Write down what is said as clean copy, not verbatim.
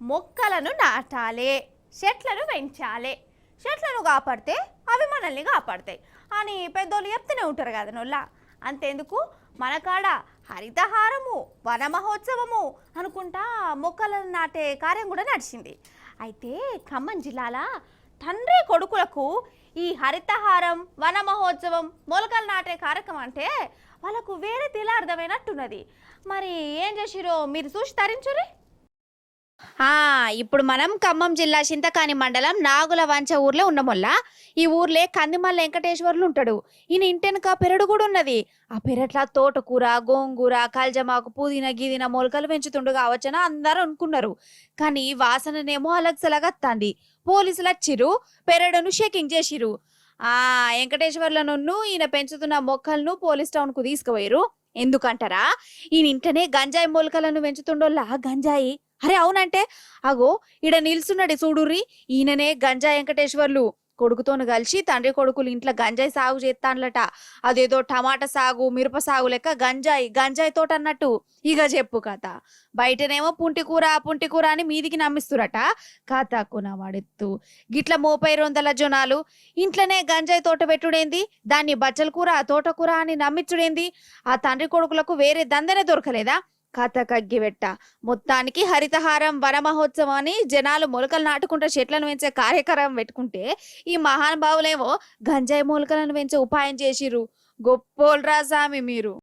మొక్కలను నాటాలి, చెట్లను పెంచాలి, చెట్లను కాపాడితే అవి మనల్ని కాపాడతాయి అని పెద్దోళ్ళు చెప్తూనే ఉంటారు కదా నొల్ల. అంతేందుకు మన కాడ హరితహారము, వన మహోత్సవము అనుకుంటా మొక్కలను నాటే కార్యం కూడా నడిచింది. అయితే ఖమ్మం జిల్లాల తండ్రి కొడుకులకు ఈ హరితహారం, వన మహోత్సవం, మొలకలు నాటే కార్యక్రమం అంటే వాళ్ళకు వేరే తీలా అర్థమైనట్టున్నది. మరి ఏం చేసిరో మీరు చూసి తరించురి. ఇప్పుడు మనం ఖమ్మం జిల్లా చింతకాని మండలం నాగుల వంచ ఊర్లో ఉన్నమొల్ల. ఈ ఊర్లే కందిమల్ల వెంకటేశ్వర్లు ఉంటాడు. ఈయన ఇంటెనక పెరడు కూడా ఉన్నది. ఆ పెరట్ల తోటకూర, గోంగూర, కల్జమాకు, పుదీనా, గిదిన మొలకలు పెంచుతుండు కావచ్చని అందరూ అనుకున్నారు. కానీ వాసననేమో అలగసలగత్తాంది. పోలీసులు వచ్చిర్రు, పెరడును చెకింగ్ చేసిరు. వెంకటేశ్వర్లను ఈయన పెంచుతున్న మొక్కలను పోలీస్ టౌన్ కు తీసుకుపోయారు. ఎందుకంటారా, ఈయన ఇంటనే గంజాయి మొలకలను పెంచుతుండోళ్ళ గంజాయి. అరే అవునంటే అగో ఈడ నిల్చున్నాడు చూడుర్రి, ఈయననే గంజాయి వెంకటేశ్వర్లు. కొడుకుతోను కలిసి తండ్రి కొడుకులు ఇంట్లో గంజాయి సాగు చేస్తాన్లట. అదేదో టమాటా సాగు, మిరప సాగు లెక్క గంజాయి తోట అన్నట్టు. ఇక చెప్పు కథ. బయటనేమో పుంటికూర అని మీదికి నమ్మిస్తురట. కథ కొనవాడెత్తు గిట్ల 3200 జనాలు ఇంట్లోనే గంజాయి తోట పెట్టుడేంది, దాన్ని బచ్చల కూర, తోటకూర అని నమ్మించుడేంది? ఆ తండ్రి కొడుకులకు వేరే దందనే దొరకలేదా? కథ కగ్గివెట్ట. మొత్తానికి హరితహారం, వన మహోత్సవం అని జనాలు మొలకలు నాటుకుంటే చెట్లను పెంచే కార్యక్రమం పెట్టుకుంటే ఈ మహానుభావులేమో గంజాయి మొలకలను పెంచే ఉపాయం చేసిర్రు. గొప్పోల్రా సామి మీరు.